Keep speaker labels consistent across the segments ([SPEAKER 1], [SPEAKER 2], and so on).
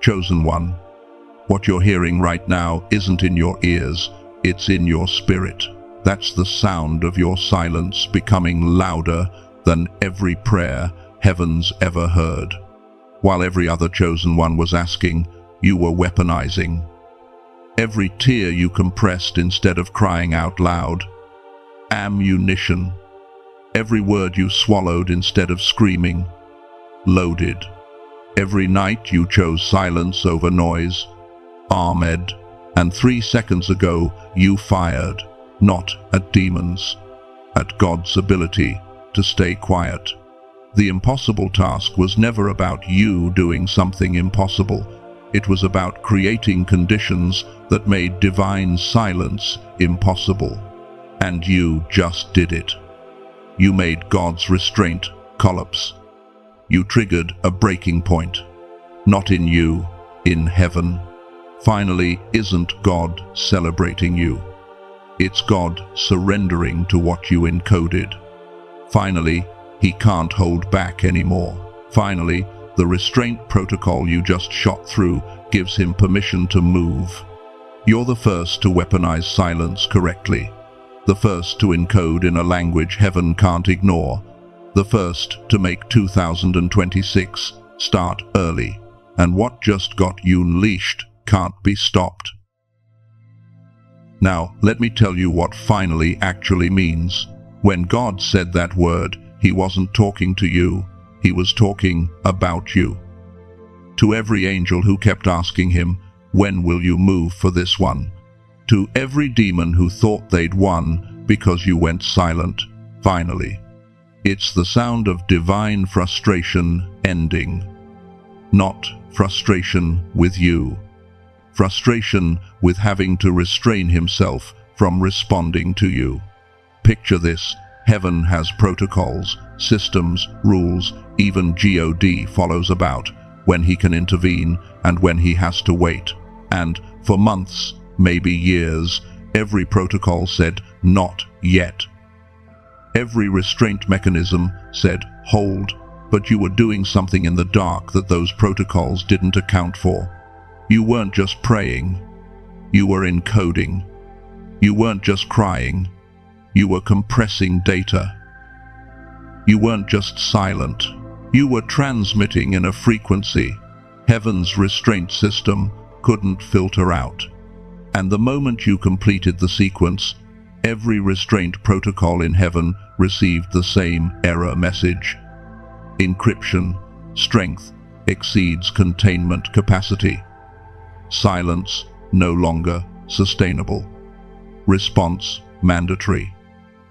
[SPEAKER 1] Chosen one, what you're hearing right now isn't in your ears, it's in your spirit. That's the sound of your silence becoming louder than every prayer heaven's ever heard. While every other chosen one was asking, you were weaponizing. Every tear you compressed instead of crying out loud. Ammunition. Every word you swallowed instead of screaming. Loaded. Every night you chose silence over noise. Armed. And 3 seconds ago you fired, not at demons, at God's ability to stay quiet. The impossible task was never about you doing something impossible. It was about creating conditions that made divine silence impossible. And you just did it. You made God's restraint collapse. You triggered a breaking point. Not in you, in heaven. Finally, isn't God celebrating you? It's God surrendering to what you encoded. Finally, He can't hold back anymore. Finally, the restraint protocol you just shot through gives Him permission to move. You're the first to weaponize silence correctly. The first to encode in a language heaven can't ignore. The first to make 2026 start early. And what just got you unleashed can't be stopped. Now, let me tell you what finally actually means. When God said that word, He wasn't talking to you, He was talking about you. To every angel who kept asking Him, when will you move for this one? To every demon who thought they'd won because you went silent, finally. It's the sound of divine frustration ending. Not frustration with you. Frustration with having to restrain Himself from responding to you. Picture this. Heaven has protocols, systems, rules, even God follows about when He can intervene and when He has to wait. And for months, maybe years, every protocol said, not yet. Every restraint mechanism said, hold, but you were doing something in the dark that those protocols didn't account for. You weren't just praying, you were encoding. You weren't just crying, you were compressing data. You weren't just silent, you were transmitting in a frequency heaven's restraint system couldn't filter out. And the moment you completed the sequence, every restraint protocol in heaven received the same error message. Encryption, strength exceeds containment capacity. Silence, no longer sustainable. Response, mandatory.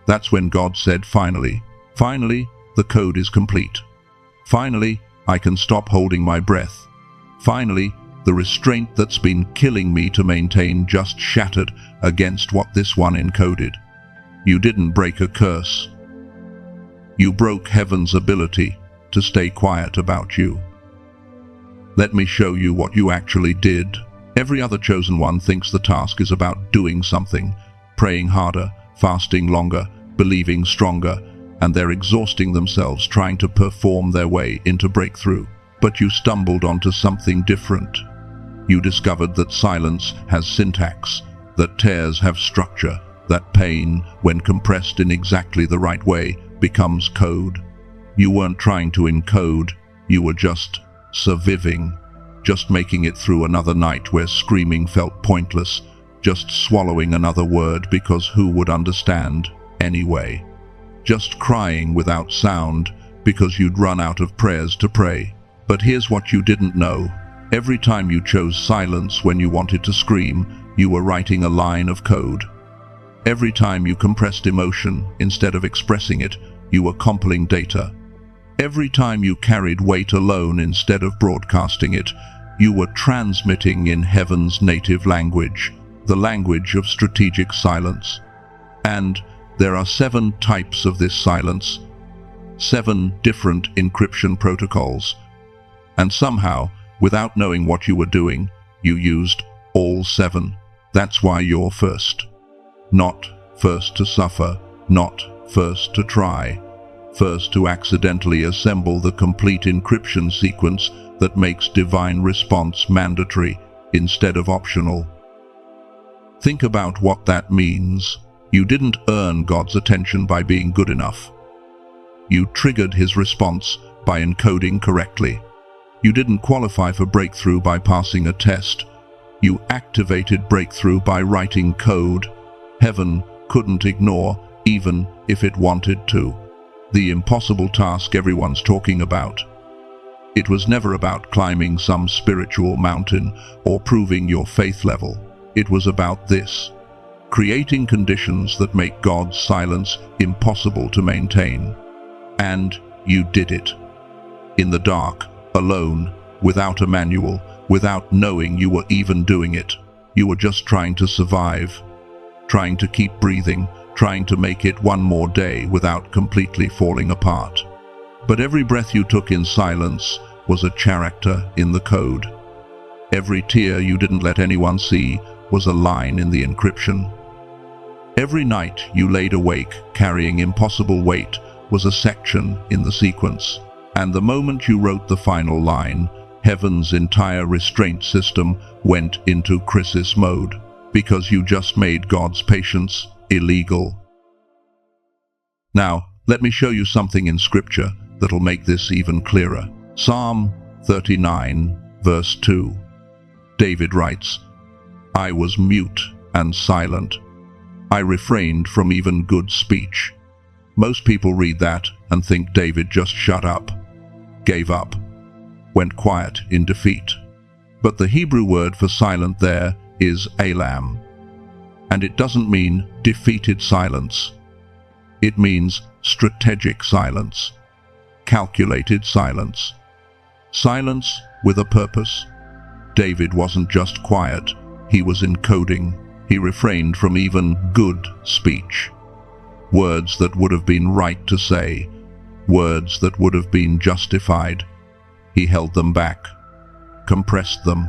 [SPEAKER 1] That's when God said, finally, the code is complete. Finally, I can stop holding my breath. Finally, the restraint that's been killing me to maintain just shattered against what this one encoded. You didn't break a curse. You broke heaven's ability to stay quiet about you. Let me show you what you actually did. Every other chosen one thinks the task is about doing something, praying harder, fasting longer, believing stronger, and they're exhausting themselves trying to perform their way into breakthrough. But you stumbled onto something different. You discovered that silence has syntax, that tears have structure, that pain, when compressed in exactly the right way, becomes code. You weren't trying to encode, you were just surviving, just making it through another night where screaming felt pointless, just swallowing another word because who would understand anyway? Just crying without sound because you'd run out of prayers to pray. But here's what you didn't know. Every time you chose silence when you wanted to scream, you were writing a line of code. Every time you compressed emotion instead of expressing it, you were compiling data. Every time you carried weight alone instead of broadcasting it, you were transmitting in heaven's native language, the language of strategic silence. And there are 7 types of this silence, 7 different encryption protocols. And somehow, without knowing what you were doing, you used all 7. That's why you're first. Not first to suffer, not first to try. first to accidentally assemble the complete encryption sequence that makes divine response mandatory instead of optional. Think about what that means. You didn't earn God's attention by being good enough. You triggered his response by encoding correctly. You didn't qualify for breakthrough by passing a test. You activated breakthrough by writing code heaven couldn't ignore, even if it wanted to. The impossible task everyone's talking about. It was never about climbing some spiritual mountain or proving your faith level. It was about this: creating conditions that make God's silence impossible to maintain. And you did it. In the dark, alone, without a manual, without knowing you were even doing it. You were just trying to survive, trying to keep breathing, trying to make it one more day without completely falling apart. But every breath you took in silence was a character in the code. Every tear you didn't let anyone see was a line in the encryption. Every night you laid awake carrying impossible weight was a section in the sequence. And the moment you wrote the final line, heaven's entire restraint system went into crisis mode, because you just made God's patience illegal. Now, let me show you something in Scripture that'll make this even clearer. Psalm 39, verse 2. David writes, "I was mute and silent. I refrained from even good speech." Most people read that and think David just shut up, gave up, went quiet in defeat. But the Hebrew word for silent there is alam. And it doesn't mean defeated silence. It means strategic silence, calculated silence, silence with a purpose. David wasn't just quiet, he was encoding. He refrained from even good speech. Words that would have been right to say, words that would have been justified. He held them back, compressed them,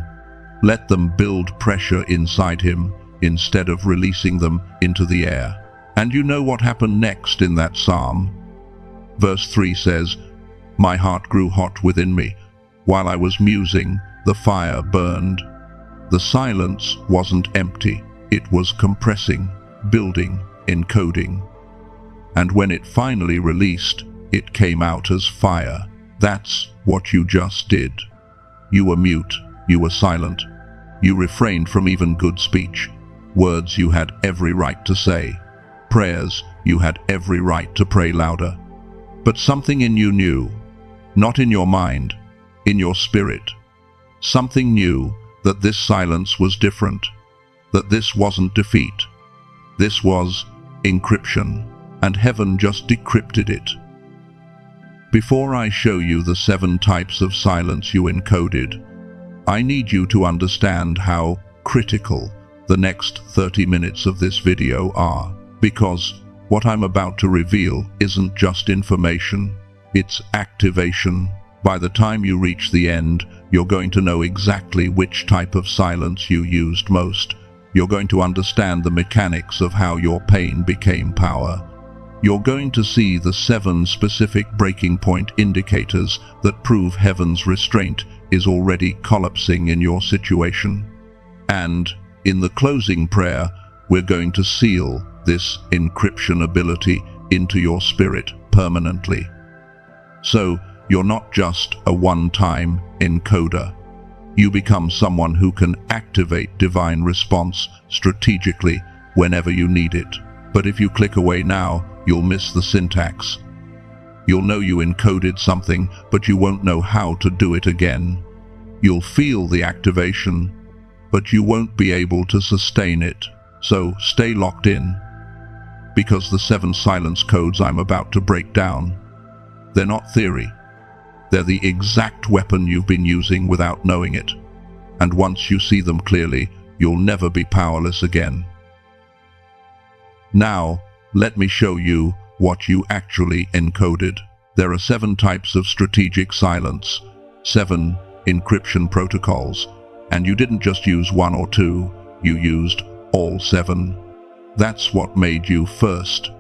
[SPEAKER 1] let them build pressure inside him instead of releasing them into the air. And you know what happened next in that psalm? Verse 3 says, "My heart grew hot within me. While I was musing, the fire burned." The silence wasn't empty. It was compressing, building, encoding. And when it finally released, it came out as fire. That's what you just did. You were mute, you were silent. You refrained from even good speech, words you had every right to say, prayers you had every right to pray louder. But something in you knew, not in your mind, in your spirit. Something knew that this silence was different, that this wasn't defeat. This was encryption, and heaven just decrypted it. Before I show you the 7 types of silence you encoded, I need you to understand how critical the next 30 minutes of this video are, because what I'm about to reveal isn't just information, it's activation. By the time you reach the end, you're going to know exactly which type of silence you used most. You're going to understand the mechanics of how your pain became power. You're going to see the 7 specific breaking point indicators that prove heaven's restraint is already collapsing in your situation. And in the closing prayer, we're going to seal this encryption ability into your spirit permanently. So you're not just a one-time encoder. You become someone who can activate divine response strategically whenever you need it. But if you click away now, you'll miss the syntax. You'll know you encoded something, but you won't know how to do it again. You'll feel the activation, but you won't be able to sustain it. So stay locked in, because the 7 silence codes I'm about to break down, they're not theory. They're the exact weapon you've been using without knowing it. And once you see them clearly, you'll never be powerless again. Now, let me show you what you actually encoded. There are 7 types of strategic silence, 7 encryption protocols, and you didn't just use 1 or 2, you used all 7. That's what made you first.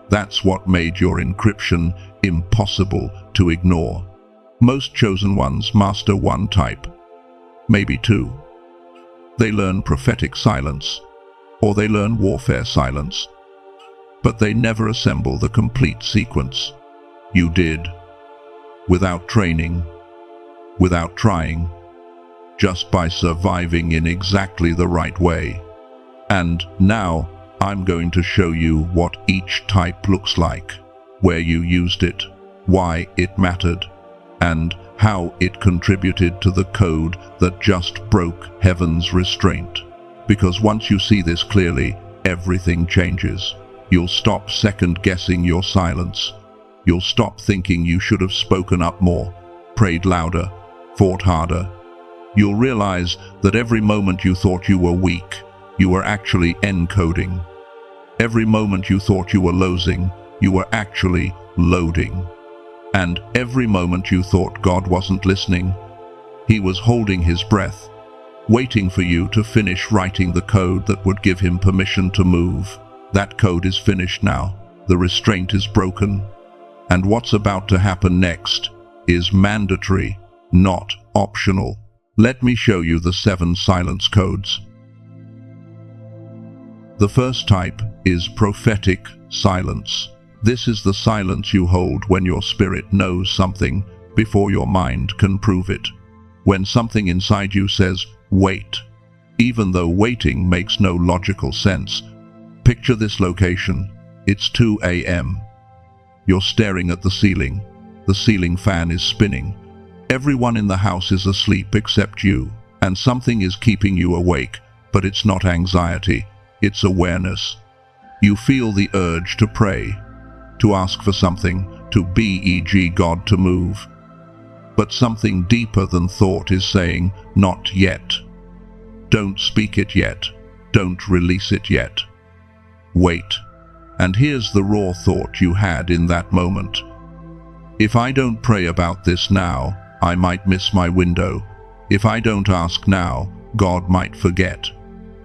[SPEAKER 1] That's what made your encryption impossible to ignore. Most chosen ones master one type, maybe two. They learn prophetic silence, or they learn warfare silence, but they never assemble the complete sequence. You did, without training, without trying, just by surviving in exactly the right way. And now I'm going to show you what each type looks like, where you used it, why it mattered, and how it contributed to the code that just broke heaven's restraint. Because once you see this clearly, everything changes. You'll stop second-guessing your silence. You'll stop thinking you should have spoken up more, prayed louder, fought harder. You'll realize that every moment you thought you were weak, you were actually encoding. Every moment you thought you were losing, you were actually loading. And every moment you thought God wasn't listening, He was holding His breath, waiting for you to finish writing the code that would give Him permission to move. That code is finished now. The restraint is broken. And what's about to happen next is mandatory, not optional. Let me show you the 7 silence codes. The first type is prophetic silence. This is the silence you hold when your spirit knows something before your mind can prove it. When something inside you says, wait, even though waiting makes no logical sense. Picture this location. It's 2 a.m. You're staring at the ceiling. The ceiling fan is spinning. Everyone in the house is asleep except you, and something is keeping you awake, but it's not anxiety, it's awareness. You feel the urge to pray, to ask for something, to beg God to move. But something deeper than thought is saying, not yet. Don't speak it yet. Don't release it yet. Wait. And here's the raw thought you had in that moment. If I don't pray about this now, I might miss my window. If I don't ask now, God might forget.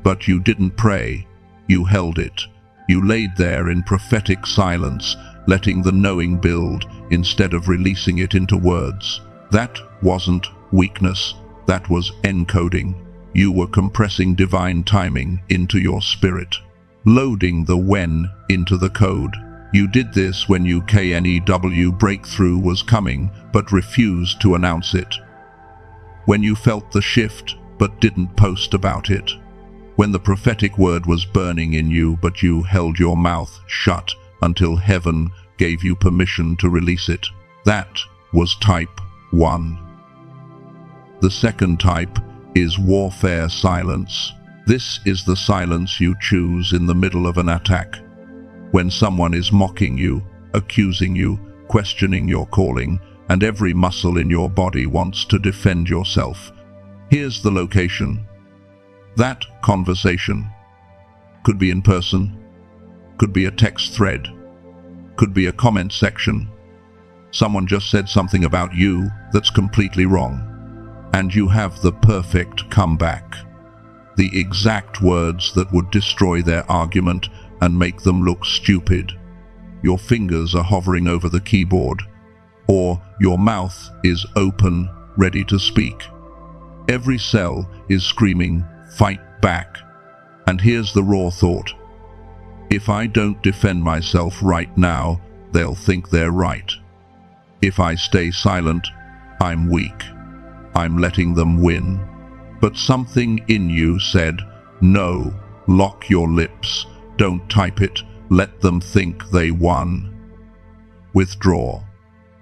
[SPEAKER 1] But you didn't pray. You held it. You laid there in prophetic silence, letting the knowing build instead of releasing it into words. That wasn't weakness. That was encoding. You were compressing divine timing into your spirit, loading the when into the code. You did this when your KNEW breakthrough was coming, but refused to announce it. When you felt the shift, but didn't post about it. When the prophetic word was burning in you, but you held your mouth shut until heaven gave you permission to release it. That was type 1. The second type is warfare silence. This is the silence you choose in the middle of an attack. When someone is mocking you, accusing you, questioning your calling, and every muscle in your body wants to defend yourself. Here's the location. That conversation could be in person, could be a text thread, could be a comment section. Someone just said something about you that's completely wrong, and you have the perfect comeback. The exact words that would destroy their argument and make them look stupid. Your fingers are hovering over the keyboard, or your mouth is open, ready to speak. Every cell is screaming, fight back. And here's the raw thought. If I don't defend myself right now, they'll think they're right. If I stay silent, I'm weak. I'm letting them win. But something in you said, no, lock your lips. Don't type it. Let them think they won. Withdraw.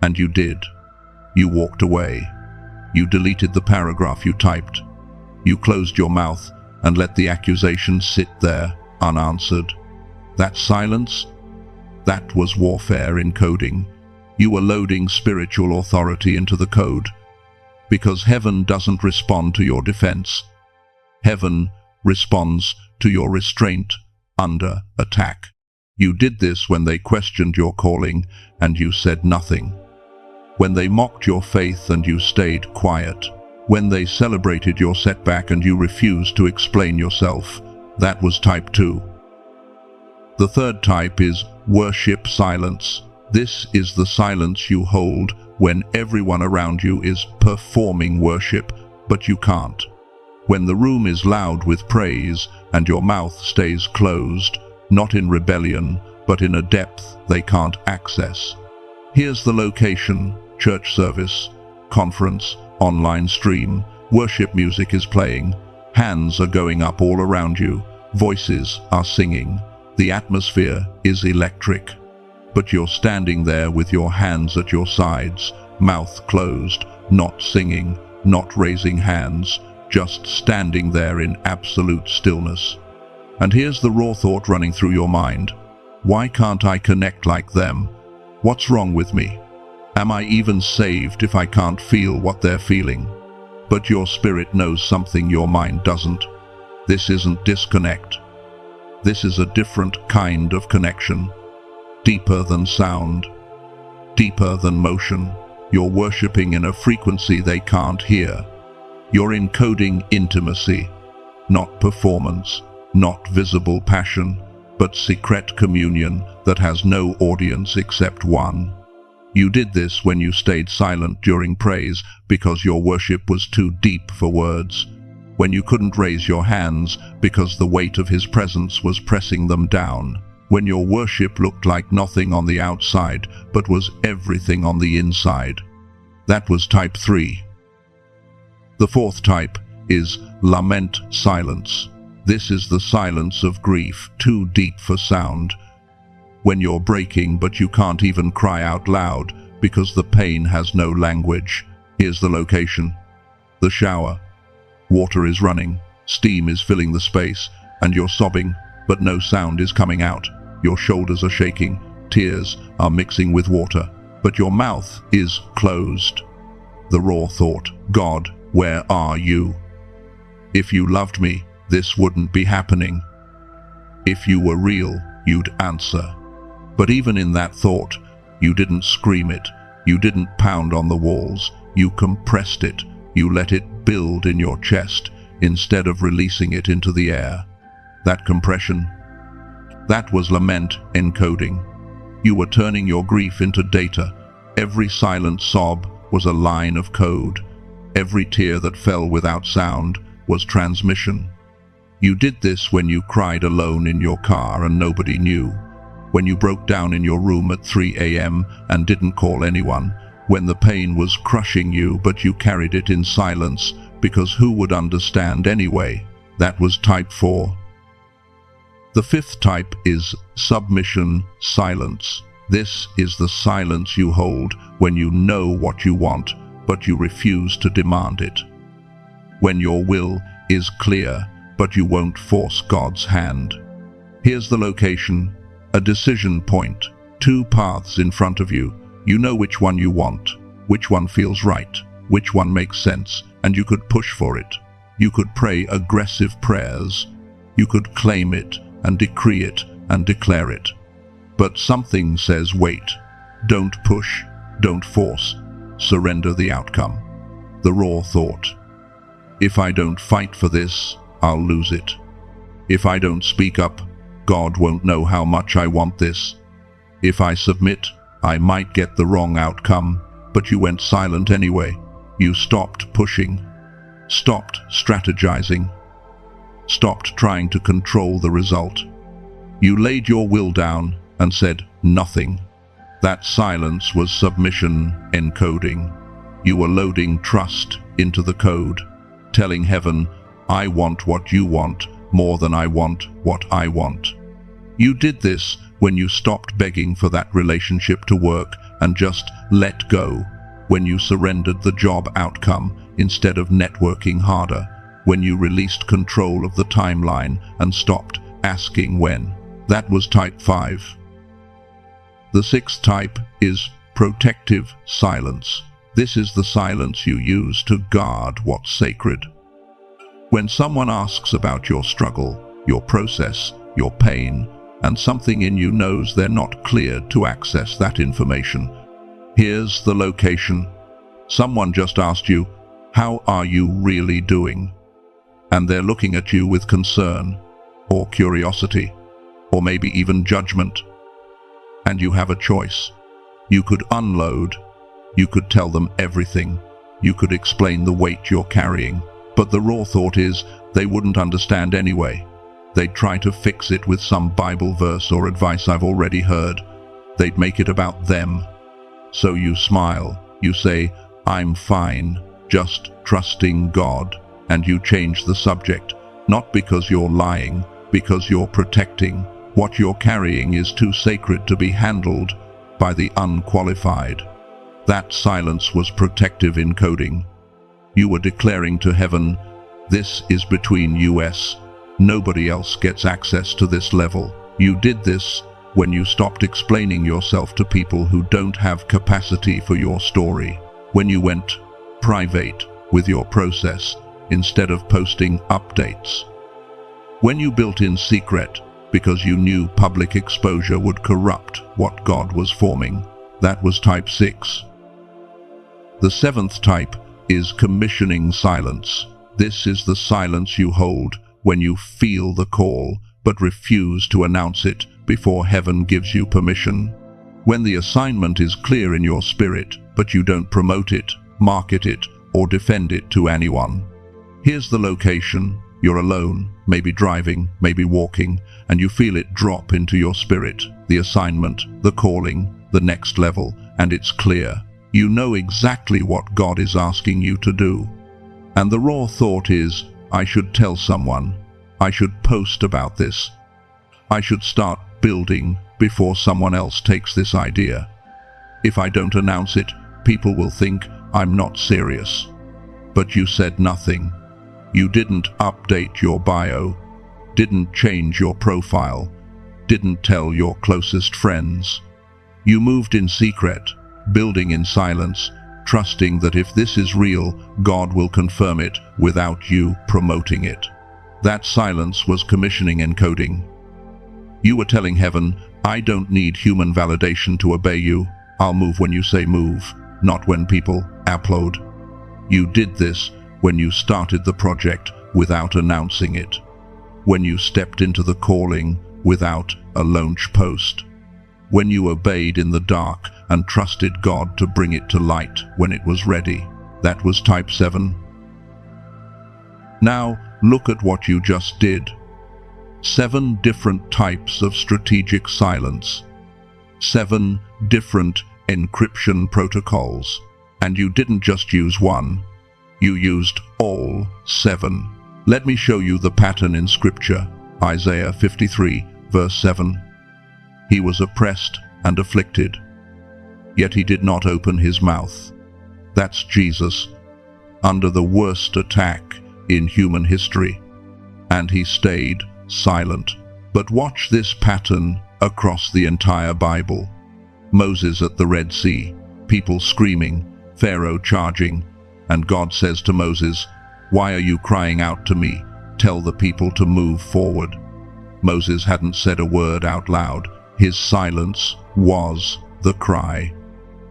[SPEAKER 1] And you did. You walked away. You deleted the paragraph you typed. You closed your mouth and let the accusation sit there, unanswered. That silence? That was warfare in coding. You were loading spiritual authority into the code. Because heaven doesn't respond to your defense. Heaven responds to your restraint under attack. You did this when they questioned your calling and you said nothing. When they mocked your faith and you stayed quiet. When they celebrated your setback and you refused to explain yourself. That was type 2. The third type is worship silence. This is the silence you hold when everyone around you is performing worship, but you can't. When the room is loud with praise and your mouth stays closed, not in rebellion, but in a depth they can't access. Here's the location: church service, conference, online stream. Worship music is playing. Hands are going up all around you. Voices are singing. The atmosphere is electric. But you're standing there with your hands at your sides, mouth closed, not singing, not raising hands, just standing there in absolute stillness. And here's the raw thought running through your mind: why can't I connect like them? What's wrong with me? Am I even saved if I can't feel what they're feeling? But your spirit knows something your mind doesn't. This isn't disconnect. This is a different kind of connection. Deeper than sound, deeper than motion. You're worshipping in a frequency they can't hear. You're encoding intimacy, not performance, not visible passion, but secret communion that has no audience except one. You did this when you stayed silent during praise because your worship was too deep for words, when you couldn't raise your hands because the weight of His presence was pressing them down, when your worship looked like nothing on the outside but was everything on the inside. That was type 3. The fourth type is lament silence. This is the silence of grief, too deep for sound. When you're breaking but you can't even cry out loud because the pain has no language. Here's the location: the shower. Water is running, steam is filling the space, and you're sobbing, but no sound is coming out. Your shoulders are shaking, tears are mixing with water, but your mouth is closed. The raw thought: God, where are you? If you loved me, this wouldn't be happening. If you were real, you'd answer. But even in that thought, you didn't scream it, you didn't pound on the walls, you compressed it, you let it build in your chest instead of releasing it into the air. That compression, that was lament encoding. You were turning your grief into data. Every silent sob was a line of code. Every tear that fell without sound was transmission. You did this when you cried alone in your car and nobody knew, when you broke down in your room at 3 a.m. and didn't call anyone, when the pain was crushing you but you carried it in silence because who would understand anyway? That was type 4. The fifth type is submission silence. This is the silence you hold when you know what you want, but you refuse to demand it. When your will is clear, but you won't force God's hand. Here's the location: a decision point, 2 paths in front of you. You know which one you want, which one feels right, which one makes sense, and you could push for it. You could pray aggressive prayers. You could claim it and decree it and declare it. But something says wait. Don't push, don't force, surrender the outcome. The raw thought: if I don't fight for this, I'll lose it. If I don't speak up, God won't know how much I want this. If I submit, I might get the wrong outcome. But you went silent anyway. You stopped pushing, stopped strategizing, stopped trying to control the result. You laid your will down and said nothing. That silence was submission encoding. You were loading trust into the code, telling heaven, I want what you want more than I want what I want. You did this when you stopped begging for that relationship to work and just let go, when you surrendered the job outcome instead of networking harder, when you released control of the timeline and stopped asking when. That was type 5. The sixth type is protective silence. This is the silence you use to guard what's sacred. When someone asks about your struggle, your process, your pain, and something in you knows they're not cleared to access that information, here's the location. Someone just asked you, how are you really doing? And they're looking at you with concern, or curiosity, or maybe even judgment. And you have a choice. You could unload. You could tell them everything. You could explain the weight you're carrying. But the raw thought is, they wouldn't understand anyway. They'd try to fix it with some Bible verse or advice I've already heard. They'd make it about them. So you smile. You say, I'm fine, just trusting God. And you change the subject, not because you're lying, because you're protecting. What you're carrying is too sacred to be handled by the unqualified. That silence was protective encoding. You were declaring to heaven, this is between us. Nobody else gets access to this level. You did this when you stopped explaining yourself to people who don't have capacity for your story. When you went private with your process instead of posting updates. When you built in secret because you knew public exposure would corrupt what God was forming. That was type 6. The 7th type is commissioning silence. This is the silence you hold when you feel the call but refuse to announce it before heaven gives you permission. When the assignment is clear in your spirit, but you don't promote it, market it, or defend it to anyone. Here's the location. You're alone, maybe driving, maybe walking, and you feel it drop into your spirit, the assignment, the calling, the next level, and it's clear. You know exactly what God is asking you to do. And the raw thought is, I should tell someone. I should post about this. I should start building before someone else takes this idea. If I don't announce it, people will think I'm not serious. But you said nothing. You didn't update your bio, didn't change your profile, didn't tell your closest friends. You moved in secret, building in silence, trusting that if this is real, God will confirm it without you promoting it. That silence was commissioning encoding. You were telling heaven, I don't need human validation to obey you. I'll move when you say move, not when people upload. You did this when you started the project without announcing it. When you stepped into the calling without a launch post. When you obeyed in the dark and trusted God to bring it to light when it was ready. That was type 7. Now, look at what you just did. 7 different types of strategic silence. 7 different encryption protocols. And you didn't just use one. You used all 7. Let me show you the pattern in Scripture. Isaiah 53, verse 7. He was oppressed and afflicted, yet he did not open his mouth. That's Jesus, under the worst attack in human history. And he stayed silent. But watch this pattern across the entire Bible. Moses at the Red Sea, people screaming, Pharaoh charging, and God says to Moses, why are you crying out to me? Tell the people to move forward. Moses hadn't said a word out loud. His silence was the cry.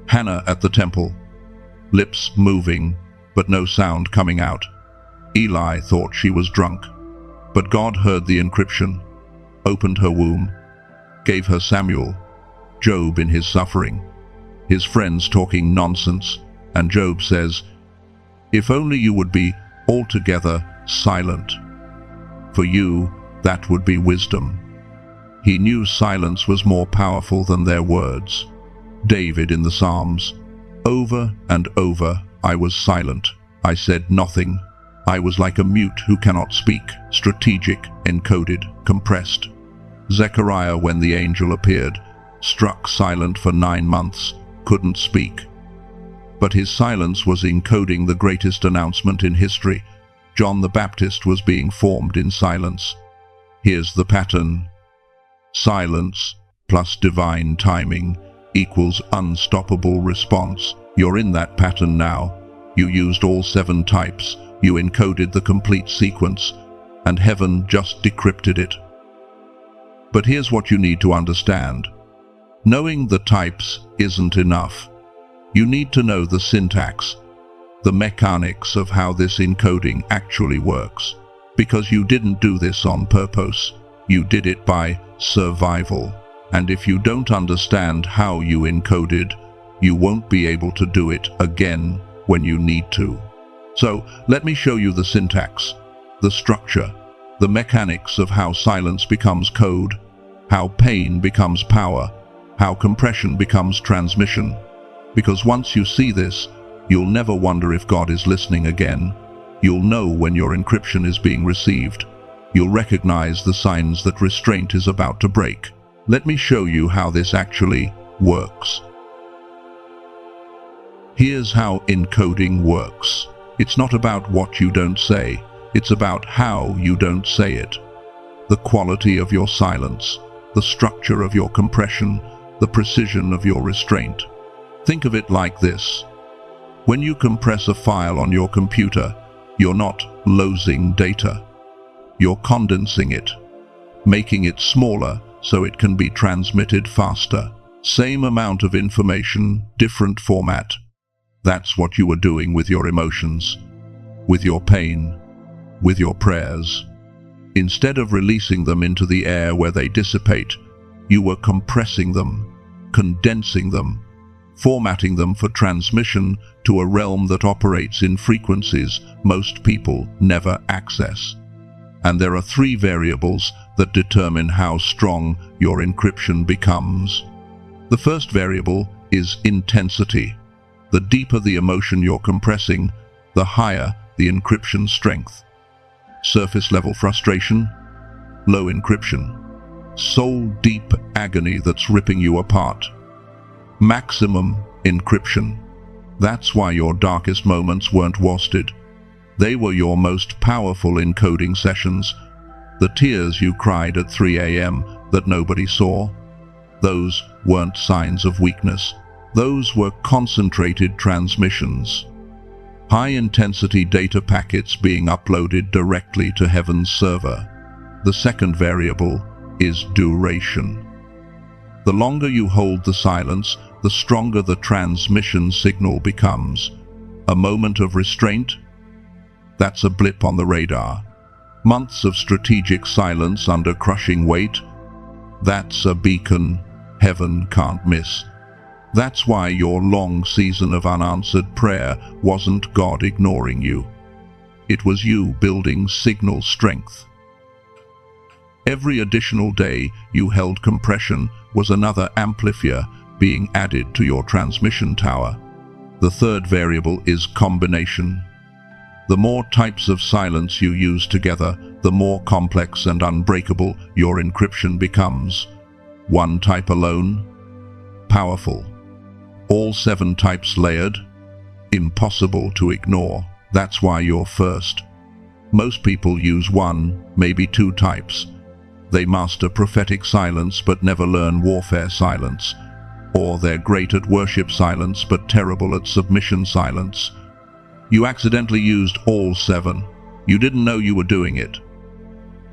[SPEAKER 1] Hannah at the temple, lips moving, but no sound coming out. Eli thought she was drunk, but God heard the encryption, opened her womb, gave her Samuel, Job in his suffering, his friends talking nonsense, and Job says, if only you would be altogether silent. For you, that would be wisdom. He knew silence was more powerful than their words. David in the Psalms, over and over I was silent. I said nothing. I was like a mute who cannot speak, strategic, encoded, compressed. Zechariah, when the angel appeared, struck silent for 9 months, couldn't speak. But his silence was encoding the greatest announcement in history. John the Baptist was being formed in silence. Here's the pattern. Silence plus divine timing equals unstoppable response. You're in that pattern now. You used all 7 types. You encoded the complete sequence, and heaven just decrypted it. But here's what you need to understand. Knowing the types isn't enough. You need to know the syntax, the mechanics of how this encoding actually works. Because you didn't do this on purpose. You did it by survival. And if you don't understand how you encoded, you won't be able to do it again when you need to. So let me show you the syntax, the structure, the mechanics of how silence becomes code, how pain becomes power, how compression becomes transmission. Because once you see this, you'll never wonder if God is listening again. You'll know when your encryption is being received. You'll recognize the signs that restraint is about to break. Let me show you how this actually works. Here's how encoding works. It's not about what you don't say. It's about how you don't say it. The quality of your silence, the structure of your compression, the precision of your restraint. Think of it like this. When you compress a file on your computer, you're not losing data. You're condensing it, making it smaller so it can be transmitted faster. Same amount of information, different format. That's what you were doing with your emotions, with your pain, with your prayers. Instead of releasing them into the air where they dissipate, you were compressing them, condensing them, formatting them for transmission to a realm that operates in frequencies most people never access. And there are 3 variables that determine how strong your encryption becomes. The first variable is intensity. The deeper the emotion you're compressing, the higher the encryption strength. Surface level frustration, low encryption. Soul-deep agony that's ripping you apart. Maximum encryption. That's why your darkest moments weren't wasted. They were your most powerful encoding sessions. The tears you cried at 3 a.m. that nobody saw. Those weren't signs of weakness. Those were concentrated transmissions. High-intensity data packets being uploaded directly to heaven's server. The second variable is duration. The longer you hold the silence, the stronger the transmission signal becomes. A moment of restraint? That's a blip on the radar. Months of strategic silence under crushing weight? That's a beacon heaven can't miss. That's why your long season of unanswered prayer wasn't God ignoring you. It was you building signal strength. Every additional day you held compression was another amplifier being added to your transmission tower. The third variable is combination. The more types of silence you use together, the more complex and unbreakable your encryption becomes. One type alone? Powerful. All 7 types layered? Impossible to ignore. That's why you're first. Most people use 1, maybe 2 types. They master prophetic silence but never learn warfare silence. Or they're great at worship silence but terrible at submission silence. You accidentally used all 7. You didn't know you were doing it.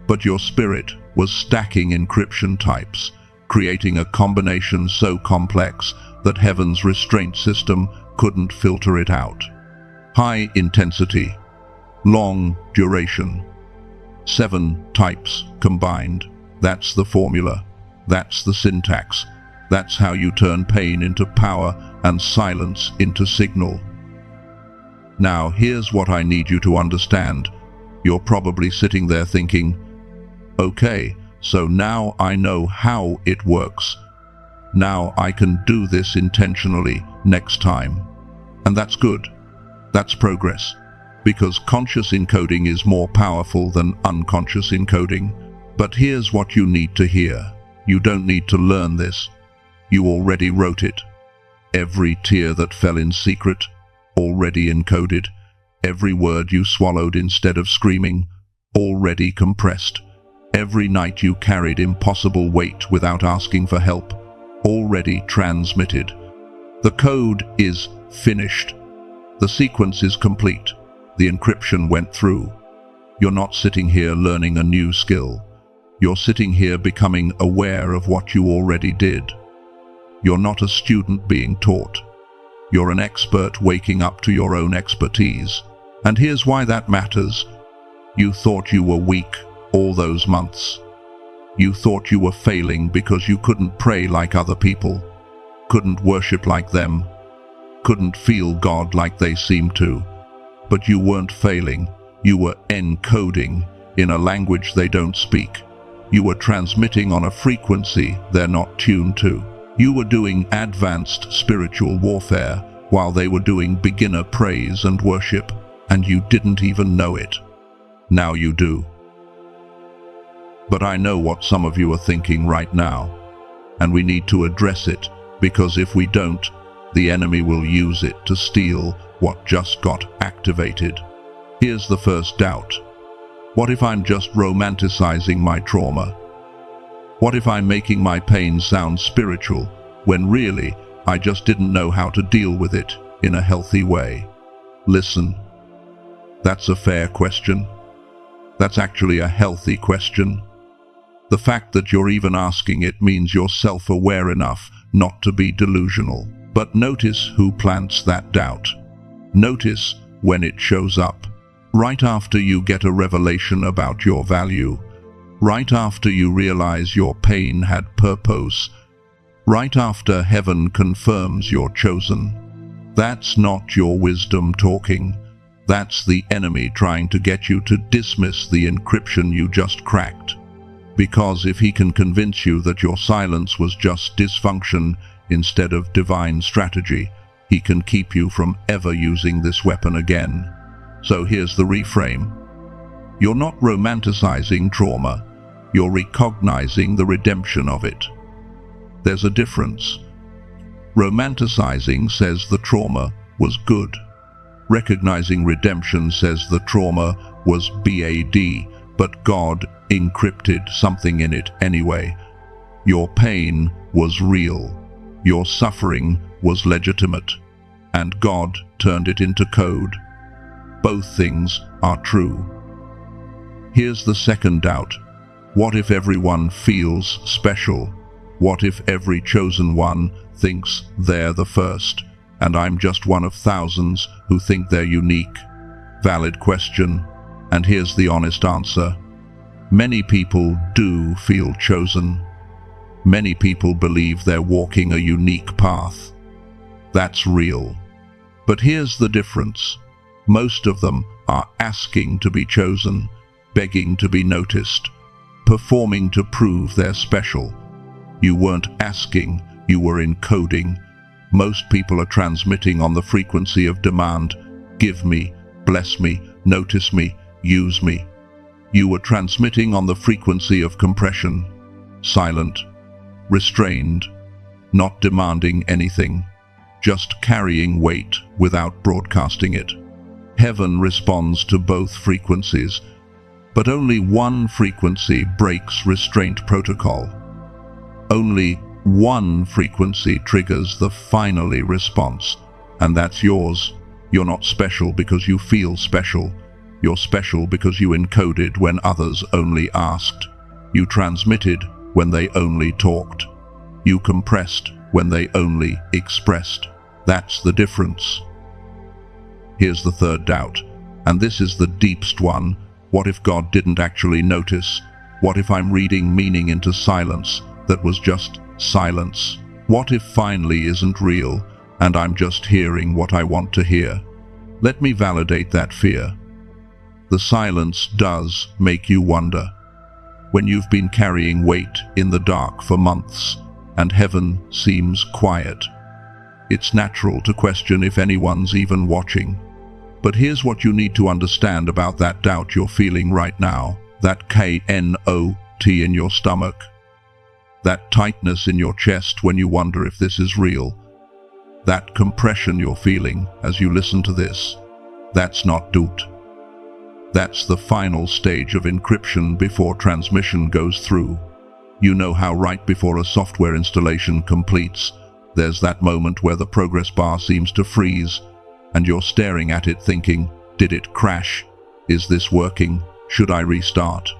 [SPEAKER 1] But your spirit was stacking encryption types, creating a combination so complex that heaven's restraint system couldn't filter it out. High intensity, long duration. 7 types combined. That's the formula. That's the syntax. That's how you turn pain into power and silence into signal. Now, here's what I need you to understand. You're probably sitting there thinking, okay, so now I know how it works. Now I can do this intentionally next time. And that's good. That's progress. Because conscious encoding is more powerful than unconscious encoding. But here's what you need to hear. You don't need to learn this. You already wrote it. Every tear that fell in secret, already encoded. Every word you swallowed instead of screaming, already compressed. Every night you carried impossible weight without asking for help, already transmitted. The code is finished. The sequence is complete. The encryption went through. You're not sitting here learning a new skill. You're sitting here becoming aware of what you already did. You're not a student being taught. You're an expert waking up to your own expertise. And here's why that matters. You thought you were weak all those months. You thought you were failing because you couldn't pray like other people, couldn't worship like them, couldn't feel God like they seemed to. But you weren't failing. You were encoding in a language they don't speak. You were transmitting on a frequency they're not tuned to. You were doing advanced spiritual warfare while they were doing beginner praise and worship, and you didn't even know it. Now you do. But I know what some of you are thinking right now, and we need to address it, because if we don't, the enemy will use it to steal what just got activated. Here's the first doubt. What if I'm just romanticizing my trauma? What if I'm making my pain sound spiritual, when really I just didn't know how to deal with it in a healthy way? Listen, that's a fair question. That's actually a healthy question. The fact that you're even asking it means you're self-aware enough not to be delusional. But notice who plants that doubt. Notice when it shows up. Right after you get a revelation about your value. Right after you realize your pain had purpose. Right after heaven confirms you're chosen. That's not your wisdom talking. That's the enemy trying to get you to dismiss the encryption you just cracked. Because if he can convince you that your silence was just dysfunction instead of divine strategy, he can keep you from ever using this weapon again. So here's the reframe. You're not romanticizing trauma. You're recognizing the redemption of it. There's a difference. Romanticizing says the trauma was good. Recognizing redemption says the trauma was bad, but God encrypted something in it anyway. Your pain was real. Your suffering was legitimate. And God turned it into code. Both things are true. Here's the second doubt. What if everyone feels special? What if every chosen one thinks they're the first, and I'm just one of thousands who think they're unique? Valid question, and here's the honest answer. Many people do feel chosen. Many people believe they're walking a unique path. That's real. But here's the difference. Most of them are asking to be chosen, begging to be noticed, performing to prove they're special. You weren't asking, you were encoding. Most people are transmitting on the frequency of demand. Give me, bless me, notice me, use me. You were transmitting on the frequency of compression, silent, restrained, not demanding anything, just carrying weight without broadcasting it. Heaven responds to both frequencies, but only one frequency breaks restraint protocol. Only one frequency triggers the finally response, and that's yours. You're not special because you feel special. You're special because you encoded when others only asked. You transmitted when they only talked. You compressed when they only expressed. That's the difference. Here's the third doubt, and this is the deepest one. What if God didn't actually notice? What if I'm reading meaning into silence that was just silence? What if finally isn't real, and I'm just hearing what I want to hear? Let me validate that fear. The silence does make you wonder. When you've been carrying weight in the dark for months, and heaven seems quiet, it's natural to question if anyone's even watching. But here's what you need to understand about that doubt you're feeling right now, that knot in your stomach, that tightness in your chest when you wonder if this is real, that compression you're feeling as you listen to this. That's not doubt. That's the final stage of encryption before transmission goes through. You know how right before a software installation completes, there's that moment where the progress bar seems to freeze, and you're staring at it thinking, did it crash? Is this working? Should I restart?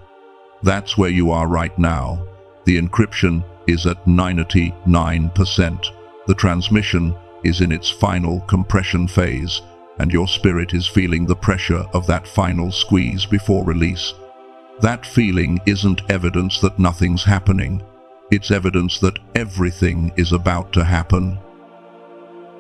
[SPEAKER 1] That's where you are right now. The encryption is at 99%. The transmission is in its final compression phase, and your spirit is feeling the pressure of that final squeeze before release. That feeling isn't evidence that nothing's happening. It's evidence that everything is about to happen.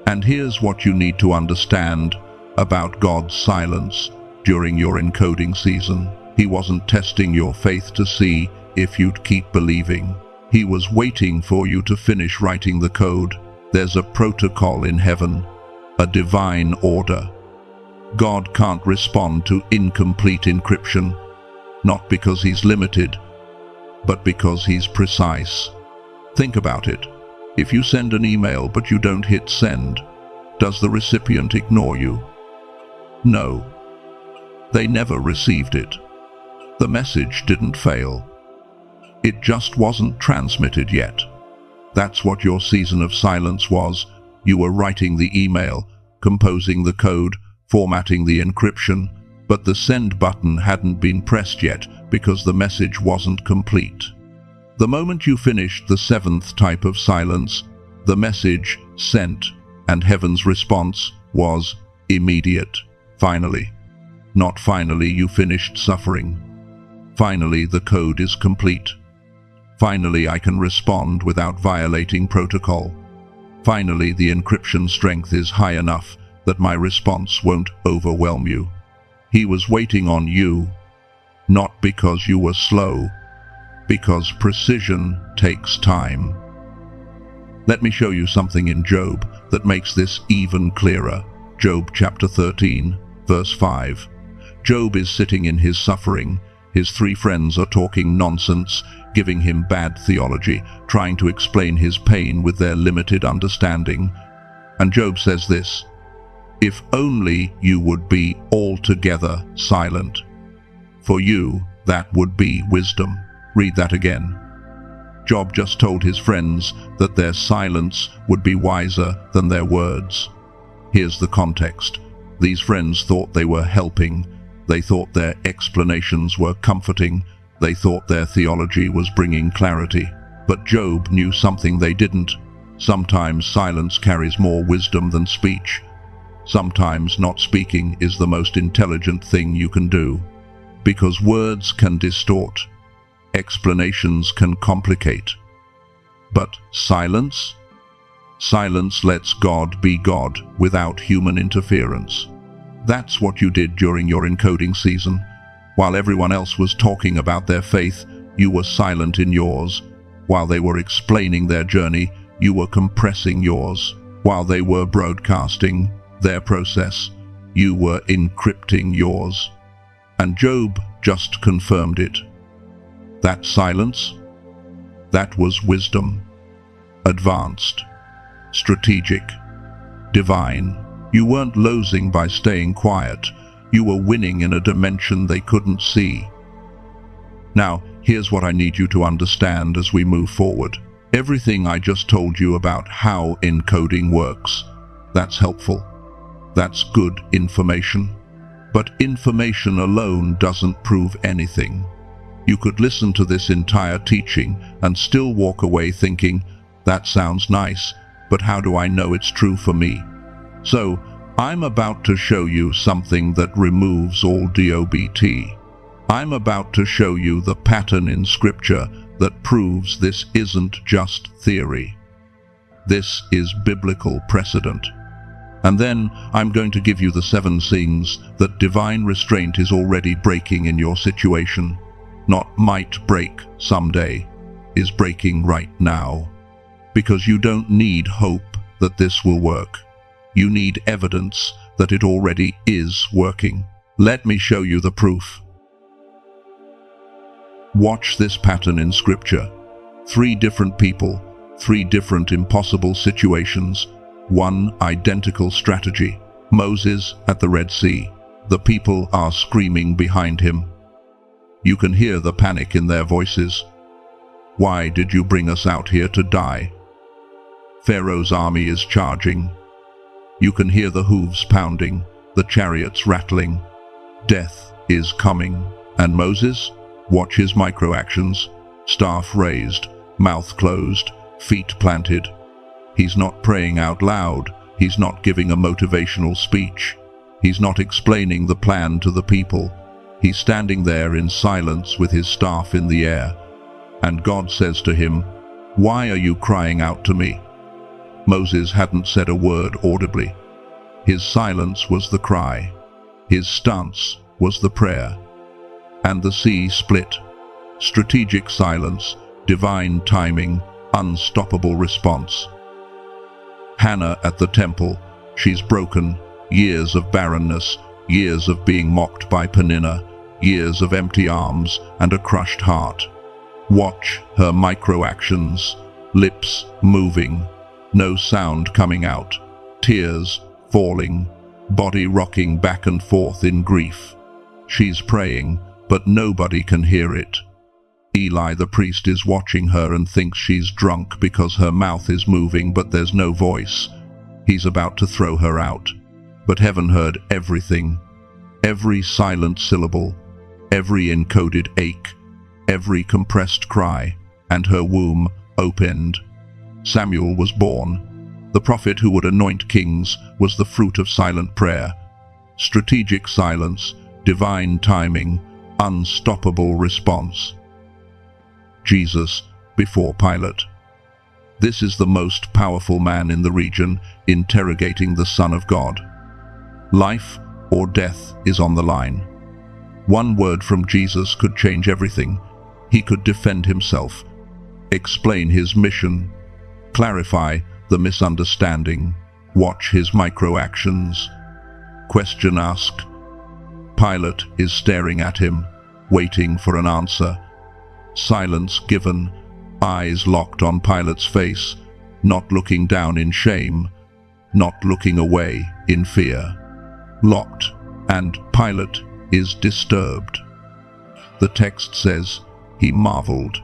[SPEAKER 1] And here's what you need to understand about God's silence during your encoding season. He wasn't testing your faith to see if you'd keep believing. He was waiting for you to finish writing the code. There's a protocol in heaven, a divine order. God can't respond to incomplete encryption, not because he's limited, but because he's precise. Think about it. If you send an email but you don't hit send, does the recipient ignore you? No. They never received it. The message didn't fail. It just wasn't transmitted yet. That's what your season of silence was. You were writing the email, composing the code, formatting the encryption, but the send button hadn't been pressed yet because the message wasn't complete. The moment you finished the seventh type of silence, the message sent, and heaven's response was immediate. Finally. Not finally you finished suffering. Finally the code is complete. Finally I can respond without violating protocol. Finally the encryption strength is high enough that my response won't overwhelm you. He was waiting on you, not because you were slow, because precision takes time. Let me show you something in Job that makes this even clearer. Job chapter 13, verse 5. Job is sitting in his suffering. His three friends are talking nonsense, giving him bad theology, trying to explain his pain with their limited understanding. And Job says this, "If only you would be altogether silent. For you, that would be wisdom." Read that again. Job just told his friends that their silence would be wiser than their words. Here's the context. These friends thought they were helping. They thought their explanations were comforting. They thought their theology was bringing clarity. But Job knew something they didn't. Sometimes silence carries more wisdom than speech. Sometimes not speaking is the most intelligent thing you can do. Because words can distort. Explanations can complicate. But silence? Silence lets God be God without human interference. That's what you did during your encoding season. While everyone else was talking about their faith, you were silent in yours. While they were explaining their journey, you were compressing yours. While they were broadcasting their process, you were encrypting yours. And Job just confirmed it. That silence, that was wisdom. Advanced, strategic, divine. You weren't losing by staying quiet. You were winning in a dimension they couldn't see. Now, here's what I need you to understand as we move forward. Everything I just told you about how encoding works, that's helpful. That's good information. But information alone doesn't prove anything. You could listen to this entire teaching and still walk away thinking, that sounds nice, but how do I know it's true for me? So, I'm about to show you something that removes all DOBT. I'm about to show you the pattern in Scripture that proves this isn't just theory. This is biblical precedent. And then I'm going to give you the 7 things that divine restraint is already breaking in your situation. Not might break someday, is breaking right now. Because you don't need hope that this will work. You need evidence that it already is working. Let me show you the proof. Watch this pattern in Scripture. 3 different people, 3 different impossible situations, 1 identical strategy. Moses at the Red Sea. The people are screaming behind him. You can hear the panic in their voices. Why did you bring us out here to die? Pharaoh's army is charging. You can hear the hooves pounding, the chariots rattling. Death is coming. And Moses? Watch his micro-actions. Staff raised, mouth closed, feet planted. He's not praying out loud. He's not giving a motivational speech. He's not explaining the plan to the people. He's standing there in silence with his staff in the air. And God says to him, "Why are you crying out to me? Moses hadn't said a word audibly. His silence was the cry. His stance was the prayer. And the sea split. Strategic silence, divine timing, unstoppable response. Hannah at the temple. She's broken. Years of barrenness, years of being mocked by Peninnah, years of empty arms and a crushed heart. Watch her micro-actions, lips moving, no sound coming out, tears falling, body rocking back and forth in grief. She's praying, but nobody can hear it. Eli the priest is watching her and thinks she's drunk because her mouth is moving but there's no voice. He's about to throw her out. But heaven heard everything, every silent syllable, every encoded ache, every compressed cry, and her womb opened. Samuel was born. The prophet who would anoint kings was the fruit of silent prayer. Strategic silence, divine timing, unstoppable response. Jesus before Pilate. This is the most powerful man in the region, interrogating the Son of God. Life or death is on the line. One word from Jesus could change everything. He could defend himself, explain his mission, clarify the misunderstanding, watch his micro-actions. Question asked. Pilate is staring at him, waiting for an answer. Silence given, eyes locked on Pilate's face, not looking down in shame, not looking away in fear. Locked, and Pilate is disturbed. The text says, he marveled.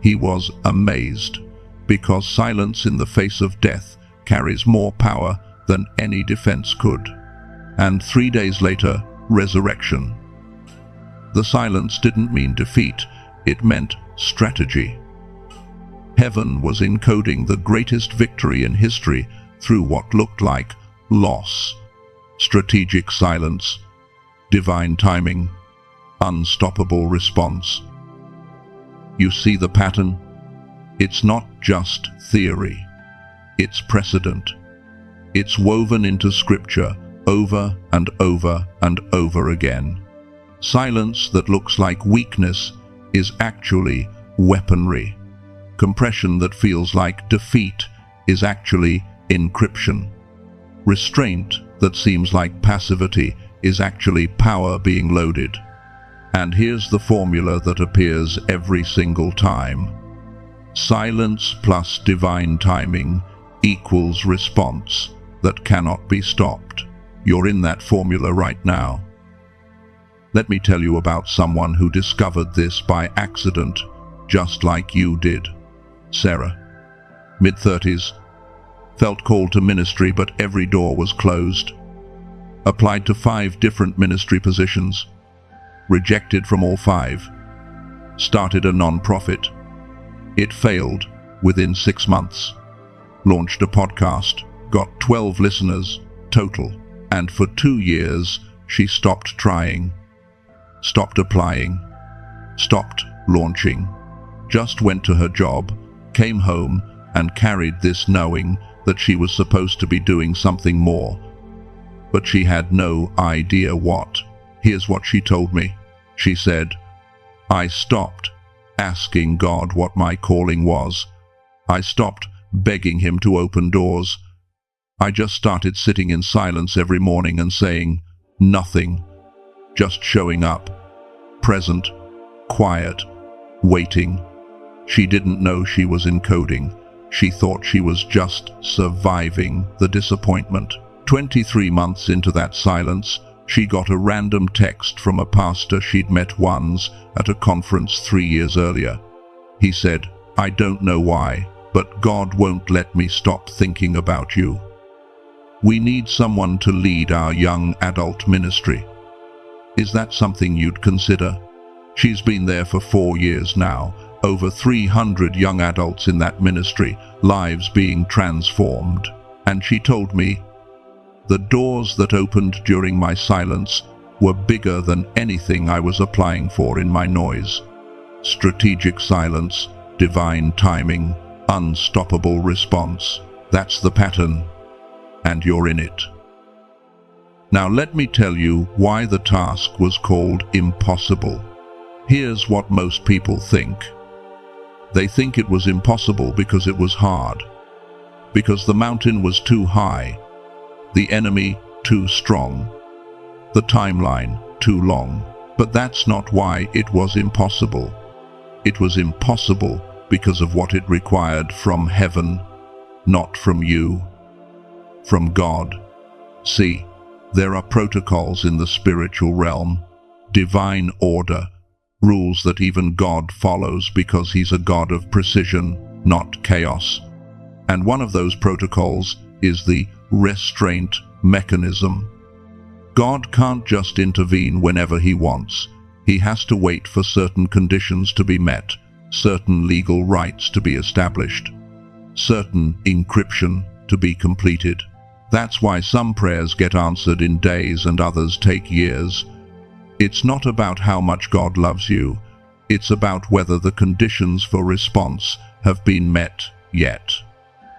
[SPEAKER 1] He was amazed, because silence in the face of death carries more power than any defense could. And 3 days later, resurrection. The silence didn't mean defeat, it meant strategy. Heaven was encoding the greatest victory in history through what looked like loss. Strategic silence, divine timing, unstoppable response. You see the pattern? It's not just theory. It's precedent. It's woven into Scripture over and over and over again. Silence that looks like weakness is actually weaponry. Compression that feels like defeat is actually encryption. Restraint that seems like passivity is actually power being loaded. And here's the formula that appears every single time. Silence plus divine timing equals response that cannot be stopped. You're in that formula right now. Let me tell you about someone who discovered this by accident, just like you did. Sarah, mid-30s, felt called to ministry but every door was closed. Applied to 5 different ministry positions. Rejected from all 5. Started a non-profit. It failed within 6 months. Launched a podcast, got 12 listeners total, and for 2 years she stopped trying, stopped applying, stopped launching, just went to her job, came home and carried this knowing that she was supposed to be doing something more. But she had no idea what. Here's what she told me. She said, I stopped asking God what my calling was. I stopped begging him to open doors. I just started sitting in silence every morning and saying nothing, just showing up, present, quiet, waiting. She didn't know she was encoding. She thought she was just surviving the disappointment. 23 months into that silence, she got a random text from a pastor she'd met once at a conference 3 years earlier. He said, I don't know why, but God won't let me stop thinking about you. We need someone to lead our young adult ministry. Is that something you'd consider? She's been there for 4 years now, over 300 young adults in that ministry, lives being transformed. And she told me, the doors that opened during my silence were bigger than anything I was applying for in my noise. Strategic silence, divine timing, unstoppable response. That's the pattern, and you're in it. Now let me tell you why the task was called impossible. Here's what most people think. They think it was impossible because it was hard, because the mountain was too high, the enemy too strong, the timeline too long. But that's not why it was impossible. It was impossible because of what it required from heaven, not from you, from God. See, there are protocols in the spiritual realm, divine order, rules that even God follows because he's a God of precision, not chaos. And one of those protocols is the restraint mechanism. God can't just intervene whenever he wants. He has to wait for certain conditions to be met, certain legal rights to be established, certain encryption to be completed. That's why some prayers get answered in days and others take years. It's not about how much God loves you. It's about whether the conditions for response have been met yet.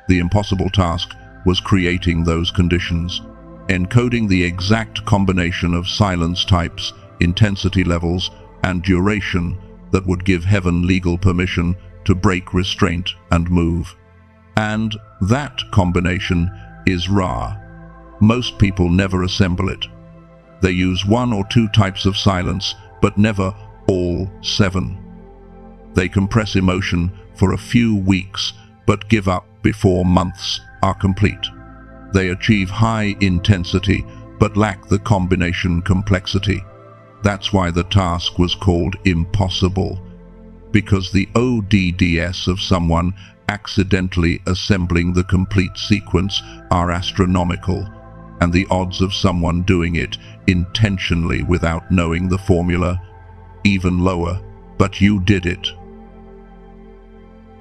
[SPEAKER 1] The impossible task was creating those conditions, encoding the exact combination of silence types, intensity levels, and duration that would give heaven legal permission to break restraint and move. And that combination is Ra. Most people never assemble it. They use 1 or 2 types of silence, but never all 7. They compress emotion for a few weeks, but give up before months are complete. They achieve high intensity, but lack the combination complexity. That's why the task was called impossible, because the odds of someone accidentally assembling the complete sequence are astronomical, and the odds of someone doing it intentionally without knowing the formula even lower. But you did it.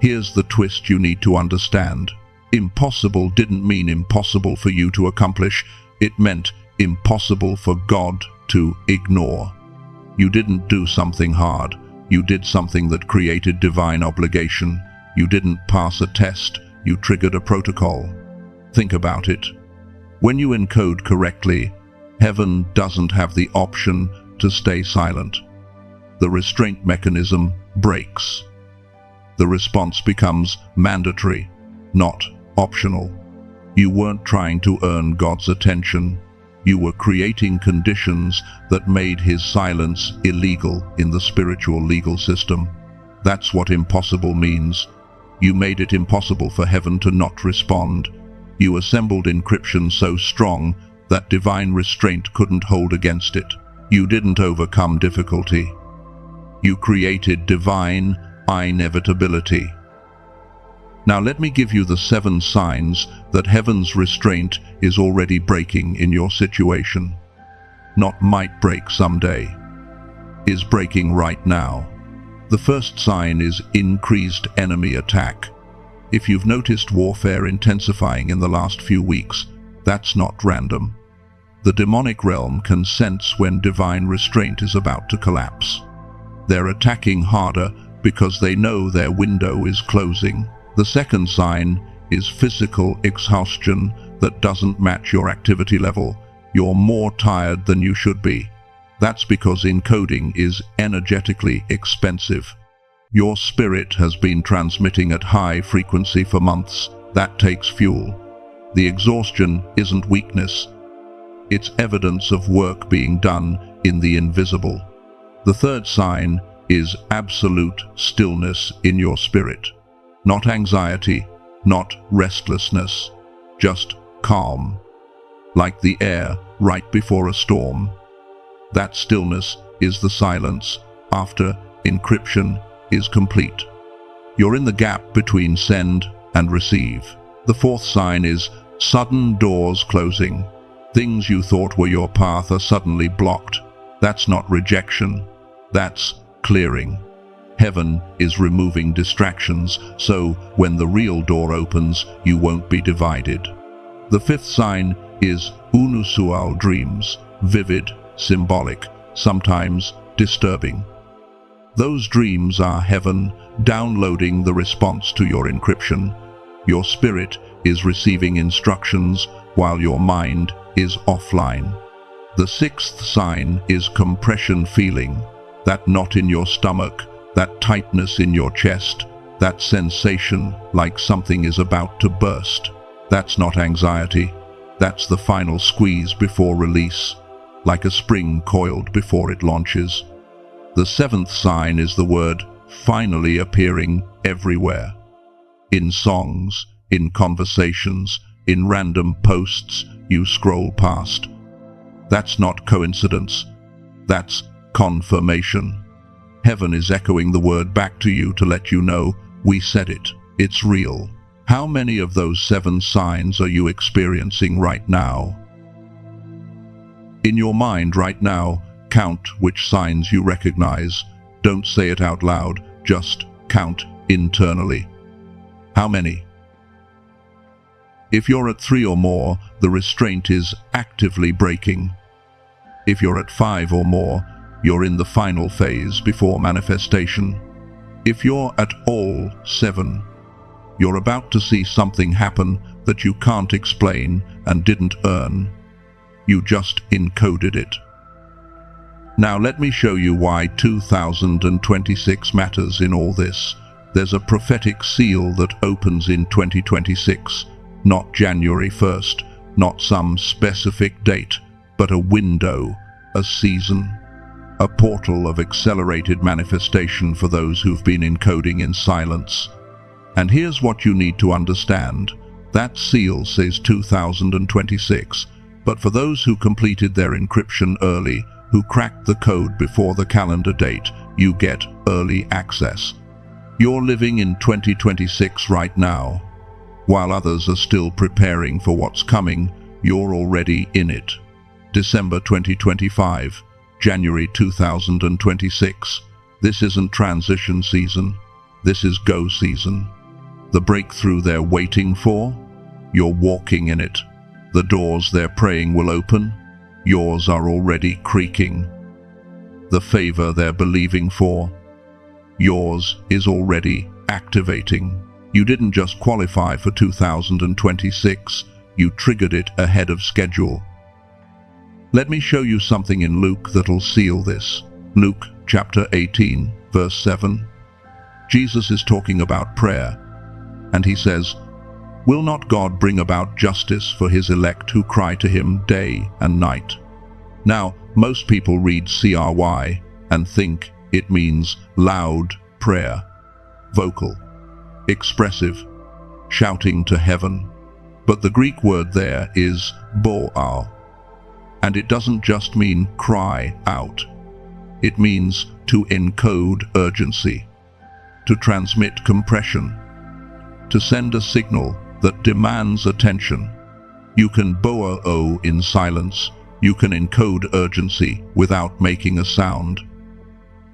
[SPEAKER 1] Here's the twist you need to understand. Impossible didn't mean impossible for you to accomplish. It meant impossible for God to ignore. You didn't do something hard. You did something that created divine obligation. You didn't pass a test. You triggered a protocol. Think about it. When you encode correctly, heaven doesn't have the option to stay silent. The restraint mechanism breaks. The response becomes mandatory, not optional. You weren't trying to earn God's attention. You were creating conditions that made his silence illegal in the spiritual legal system. That's what impossible means. You made it impossible for heaven to not respond. You assembled encryption so strong that divine restraint couldn't hold against it. You didn't overcome difficulty. You created divine inevitability. Now let me give you the 7 signs that heaven's restraint is already breaking in your situation. Not might break someday. Is breaking right now. The first sign is increased enemy attack. If you've noticed warfare intensifying in the last few weeks, that's not random. The demonic realm can sense when divine restraint is about to collapse. They're attacking harder because they know their window is closing. The second sign is physical exhaustion that doesn't match your activity level. You're more tired than you should be. That's because encoding is energetically expensive. Your spirit has been transmitting at high frequency for months. That takes fuel. The exhaustion isn't weakness. It's evidence of work being done in the invisible. The third sign is absolute stillness in your spirit. Not anxiety, not restlessness, just calm, like the air right before a storm. That stillness is the silence after encryption is complete. You're in the gap between send and receive. The fourth sign is sudden doors closing. Things you thought were your path are suddenly blocked. That's not rejection. That's clearing. Heaven is removing distractions, so when the real door opens, you won't be divided. The fifth sign is unusual dreams, vivid, symbolic, sometimes disturbing. Those dreams are heaven downloading the response to your encryption. Your spirit is receiving instructions while your mind is offline. The sixth sign is compression feeling, that knot in your stomach, that tightness in your chest, that sensation like something is about to burst. That's not anxiety. That's the final squeeze before release, like a spring coiled before it launches. The seventh sign is the word finally appearing everywhere. In songs, in conversations, in random posts you scroll past. That's not coincidence. That's confirmation. Heaven is echoing the word back to you to let you know, we said it, it's real. How many of those 7 signs are you experiencing right now? In your mind right now, count which signs you recognize. Don't say it out loud, just count internally. How many? If you're at 3 or more, the restraint is actively breaking. If you're at 5 or more, you're in the final phase before manifestation. If you're at all 7, you're about to see something happen that you can't explain and didn't earn. You just encoded it. Now let me show you why 2026 matters in all this. There's a prophetic seal that opens in 2026, not January 1st, not some specific date, but a window, a season, a portal of accelerated manifestation for those who've been encoding in silence. And here's what you need to understand. That seal says 2026, but for those who completed their encryption early, who cracked the code before the calendar date, you get early access. You're living in 2026 right now. While others are still preparing for what's coming, you're already in it. December 2025, January 2026. This isn't transition season. This is go season. The breakthrough they're waiting for, you're walking in it. The doors they're praying will open, yours are already creaking. The favor they're believing for, yours is already activating. You didn't just qualify for 2026, you triggered it ahead of schedule. Let me show you something in Luke that'll seal this. Luke chapter 18, verse 7. Jesus is talking about prayer, and he says, "Will not God bring about justice for his elect who cry to him day and night?" Now, most people read CRY and think it means loud prayer, vocal, expressive, shouting to heaven. But the Greek word there is bo'al, and it doesn't just mean cry out. It means to encode urgency, to transmit compression, to send a signal that demands attention. You can bo'o in silence. You can encode urgency without making a sound.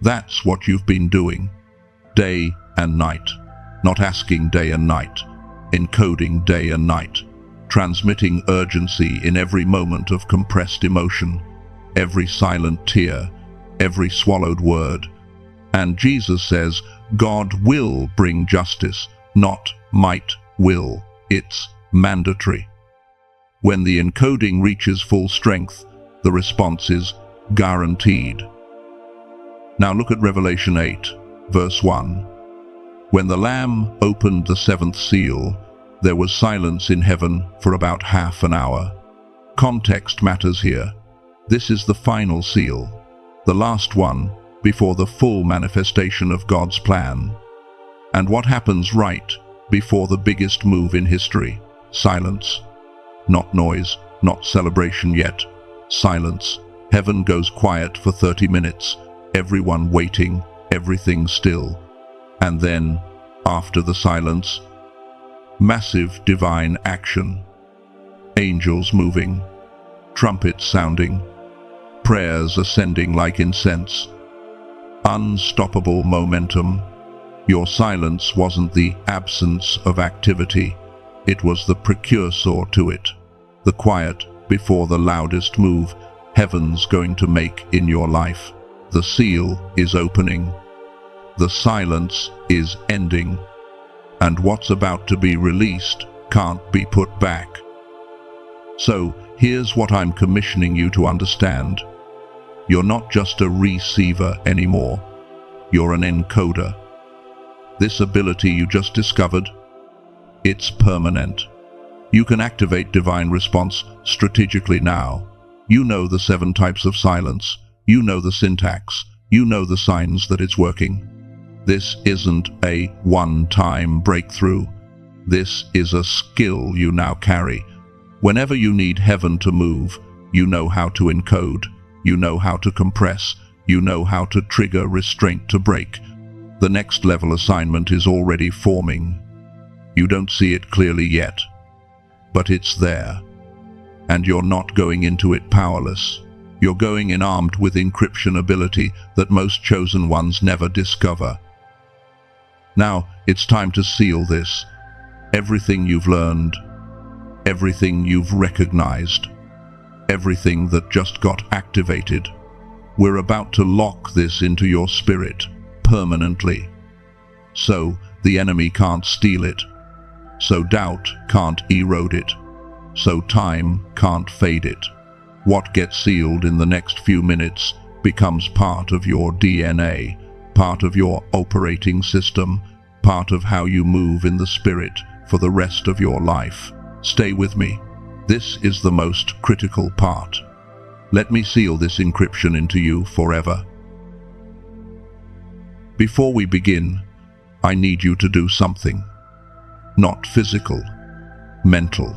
[SPEAKER 1] That's what you've been doing, day and night. Not asking day and night, encoding day and night, transmitting urgency in every moment of compressed emotion, every silent tear, every swallowed word. And Jesus says, God will bring justice, not might will. It's mandatory. When the encoding reaches full strength, the response is guaranteed. Now look at Revelation 8, verse 1. When the Lamb opened the 7th seal, there was silence in heaven for about half an hour. Context matters here. This is the final seal, the last one before the full manifestation of God's plan. And what happens right before the biggest move in history? Silence. Not noise, not celebration yet. Silence. Heaven goes quiet for 30 minutes, everyone waiting, everything still. And then, after the silence, massive divine action. Angels moving, trumpets sounding, prayers ascending like incense. Unstoppable momentum. Your silence wasn't the absence of activity. It was the precursor to it. The quiet before the loudest move heaven's going to make in your life. The seal is opening. The silence is ending. And what's about to be released can't be put back. So, here's what I'm commissioning you to understand. You're not just a receiver anymore. You're an encoder. This ability you just discovered, it's permanent. You can activate divine response strategically now. You know the 7 types of silence. You know the syntax. You know the signs that it's working. This isn't a one-time breakthrough. This is a skill you now carry. Whenever you need heaven to move, you know how to encode. You know how to compress. You know how to trigger restraint to break. The next level assignment is already forming. You don't see it clearly yet, but it's there. And you're not going into it powerless. You're going in armed with encryption ability that most chosen ones never discover. Now, it's time to seal this. Everything you've learned, everything you've recognized, everything that just got activated. We're about to lock this into your spirit permanently. So the enemy can't steal it. So doubt can't erode it. So time can't fade it. What gets sealed in the next few minutes becomes part of your DNA, part of your operating system, part of how you move in the spirit for the rest of your life. Stay with me. This is the most critical part. Let me seal this encryption into you forever. Before we begin, I need you to do something. Not physical, mental.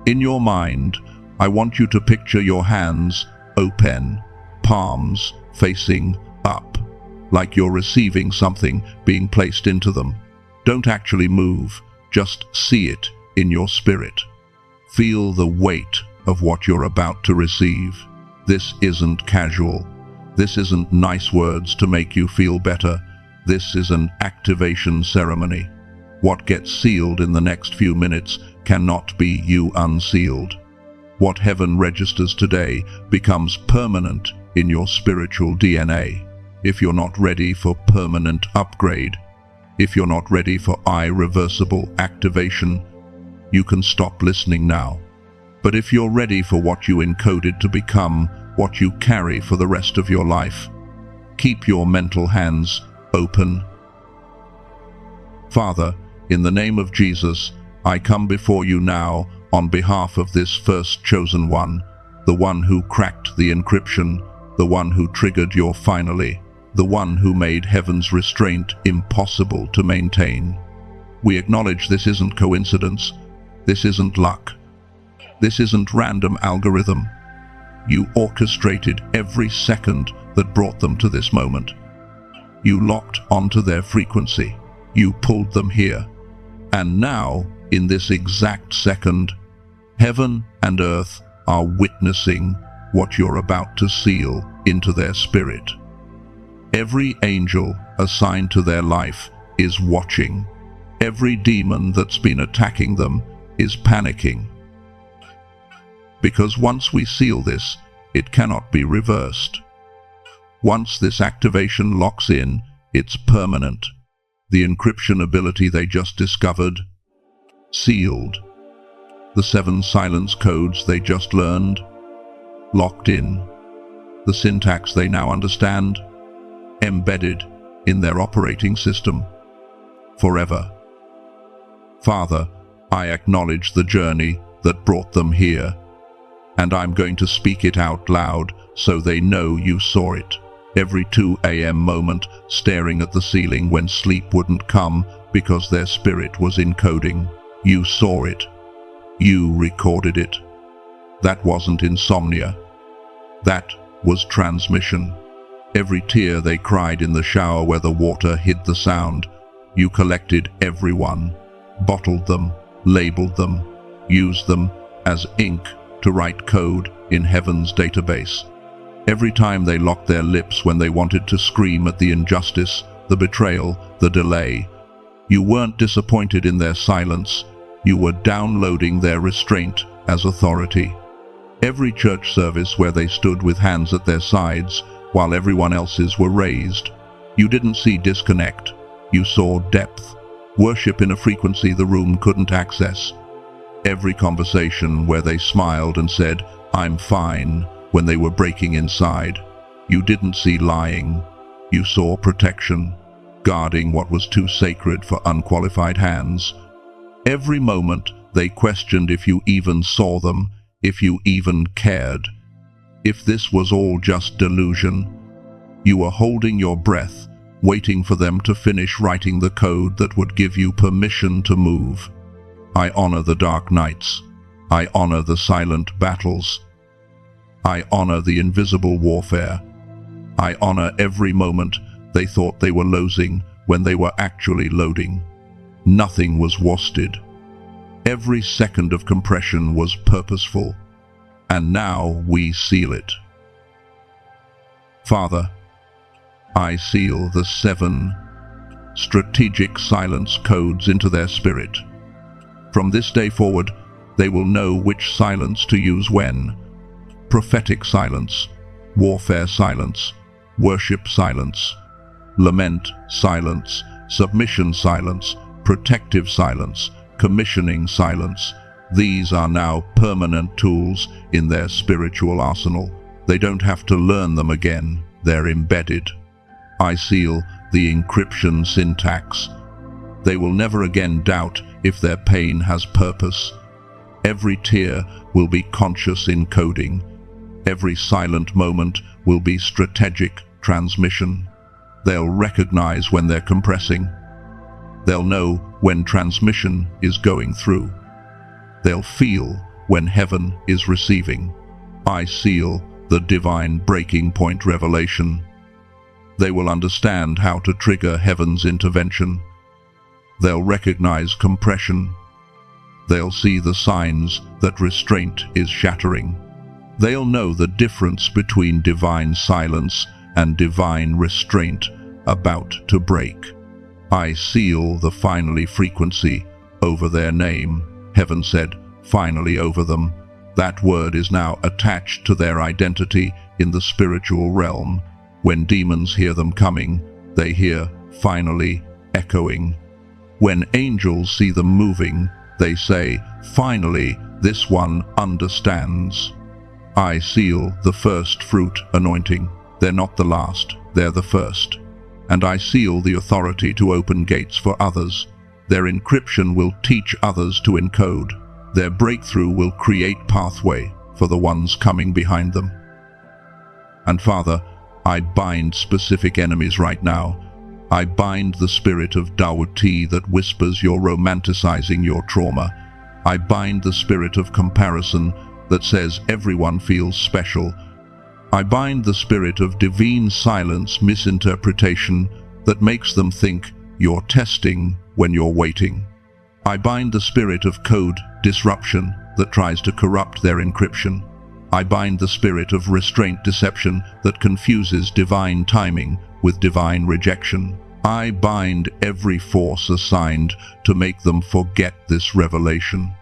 [SPEAKER 1] In your mind, I want you to picture your hands open, palms facing up, like you're receiving something being placed into them. Don't actually move, just see it in your spirit. Feel the weight of what you're about to receive. This isn't casual. This isn't nice words to make you feel better. This is an activation ceremony. What gets sealed in the next few minutes cannot be you unsealed. What heaven registers today becomes permanent in your spiritual DNA. If you're not ready for permanent upgrade, if you're not ready for irreversible activation, you can stop listening now. But if you're ready for what you encoded to become, what you carry for the rest of your life, keep your mental hands open. Father, in the name of Jesus, I come before you now on behalf of this first chosen one, the one who cracked the encryption, the one who triggered your finally, the one who made heaven's restraint impossible to maintain. We acknowledge this isn't coincidence, this isn't luck, this isn't random algorithm. You orchestrated every second that brought them to this moment. You locked onto their frequency. You pulled them here. And now, in this exact second, heaven and earth are witnessing what you're about to seal into their spirit. Every angel assigned to their life is watching. Every demon that's been attacking them is panicking. Because once we seal this, it cannot be reversed. Once this activation locks in, it's permanent. The encryption ability they just discovered, sealed. The 7 silence codes they just learned, locked in. The syntax they now understand, embedded in their operating system, forever. Father, I acknowledge the journey that brought them here, and I'm going to speak it out loud so they know you saw it. Every 2 a.m. moment, staring at the ceiling when sleep wouldn't come because their spirit was encoding. You saw it. You recorded it. That wasn't insomnia. That was transmission. Every tear they cried in the shower where the water hid the sound, you collected everyone, bottled them, labeled them, used them as ink to write code in heaven's database. Every time they locked their lips when they wanted to scream at the injustice, the betrayal, the delay, you weren't disappointed in their silence, you were downloading their restraint as authority. Every church service where they stood with hands at their sides while everyone else's were raised, you didn't see disconnect, you saw depth, worship in a frequency the room couldn't access. Every conversation where they smiled and said, "I'm fine," when they were breaking inside. You didn't see lying. You saw protection, guarding what was too sacred for unqualified hands. Every moment they questioned if you even saw them, if you even cared. If this was all just delusion, you were holding your breath, waiting for them to finish writing the code that would give you permission to move. I honor the dark nights. I honor the silent battles. I honor the invisible warfare. I honor every moment they thought they were losing when they were actually loading. Nothing was wasted. Every second of compression was purposeful. And now we seal it. Father, I seal the 7 strategic silence codes into their spirit. From this day forward, they will know which silence to use when. Prophetic silence, warfare silence, worship silence, lament silence, submission silence, protective silence, commissioning silence. These are now permanent tools in their spiritual arsenal. They don't have to learn them again. They're embedded. I seal the encryption syntax. They will never again doubt if their pain has purpose. Every tear will be conscious encoding. Every silent moment will be strategic transmission. They'll recognize when they're compressing. They'll know when transmission is going through. They'll feel when heaven is receiving. I seal the divine breaking point revelation. They will understand how to trigger heaven's intervention. They'll recognize compression. They'll see the signs that restraint is shattering. They'll know the difference between divine silence and divine restraint about to break. I seal the finally frequency over their name. Heaven said, finally over them. That word is now attached to their identity in the spiritual realm. When demons hear them coming, they hear finally echoing. When angels see them moving, they say, finally, this one understands. I seal the first fruit anointing. They're not the last, they're the first. And I seal the authority to open gates for others. Their encryption will teach others to encode. Their breakthrough will create pathway for the ones coming behind them. And Father, I bind specific enemies right now. I bind the spirit of Dawuti that whispers you're romanticizing your trauma. I bind the spirit of comparison that says everyone feels special. I bind the spirit of divine silence misinterpretation that makes them think you're testing when you're waiting. I bind the spirit of code disruption that tries to corrupt their encryption. I bind the spirit of restraint deception that confuses divine timing with divine rejection. I bind every force assigned to make them forget this revelation.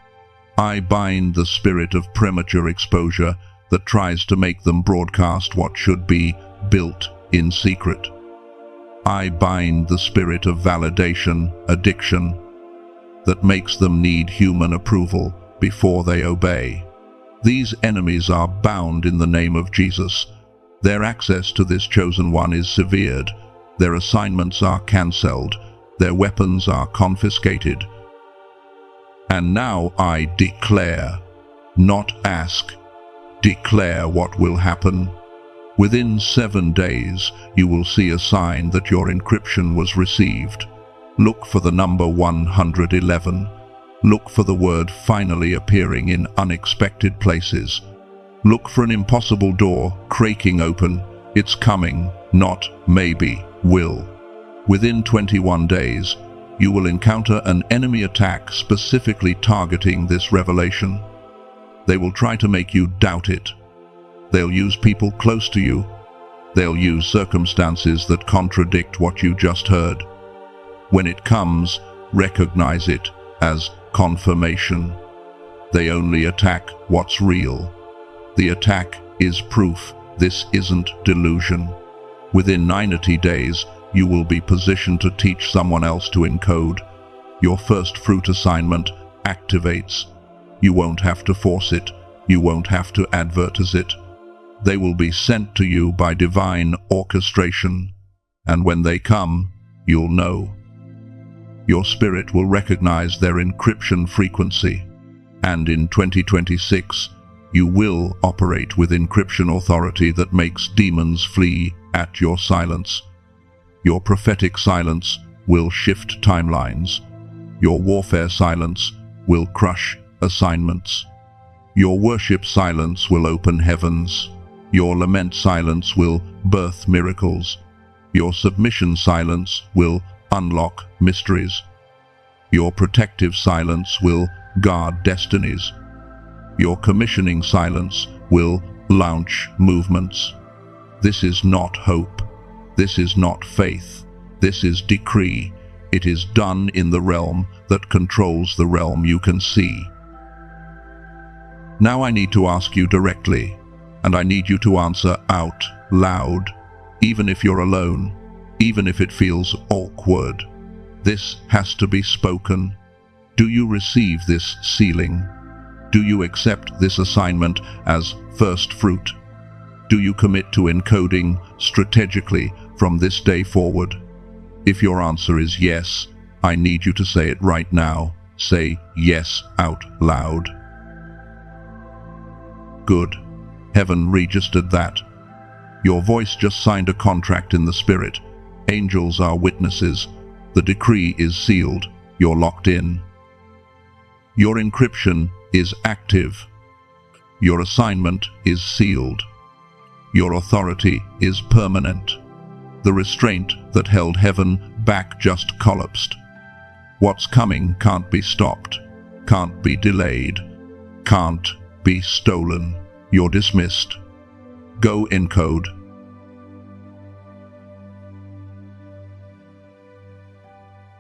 [SPEAKER 1] I bind the spirit of premature exposure that tries to make them broadcast what should be built in secret. I bind the spirit of validation, addiction, that makes them need human approval before they obey. These enemies are bound in the name of Jesus. Their access to this chosen one is severed. Their assignments are cancelled. Their weapons are confiscated. And now I declare, not ask, declare what will happen. Within 7 days, you will see a sign that your encryption was received. Look for the number 111. Look for the word finally appearing in unexpected places. Look for an impossible door cracking open. It's coming, not maybe, will. Within 21 days, you will encounter an enemy attack specifically targeting this revelation. They will try to make you doubt it. They'll use people close to you. They'll use circumstances that contradict what you just heard. When it comes, recognize it as confirmation. They only attack what's real. The attack is proof this isn't delusion. Within 90 days, you will be positioned to teach someone else to encode. Your first fruit assignment activates. You won't have to force it. You won't have to advertise it. They will be sent to you by divine orchestration. And when they come, you'll know. Your spirit will recognize their encryption frequency. And in 2026, you will operate with encryption authority that makes demons flee at your silence. Your prophetic silence will shift timelines. Your warfare silence will crush assignments. Your worship silence will open heavens. Your lament silence will birth miracles. Your submission silence will unlock mysteries. Your protective silence will guard destinies. Your commissioning silence will launch movements. This is not hope. This is not faith. This is decree. It is done in the realm that controls the realm you can see. Now I need to ask you directly, and I need you to answer out loud, even if you're alone, even if it feels awkward. This has to be spoken. Do you receive this sealing? Do you accept this assignment as first fruit? Do you commit to encoding strategically from this day forward? If your answer is yes, I need you to say it right now. Say yes out loud. Good. Heaven registered that. Your voice just signed a contract in the spirit. Angels are witnesses. The decree is sealed. You're locked in. Your encryption is active. Your assignment is sealed. Your authority is permanent. The restraint that held heaven back just collapsed. What's coming can't be stopped, can't be delayed, can't be stolen. You're dismissed. Go encode.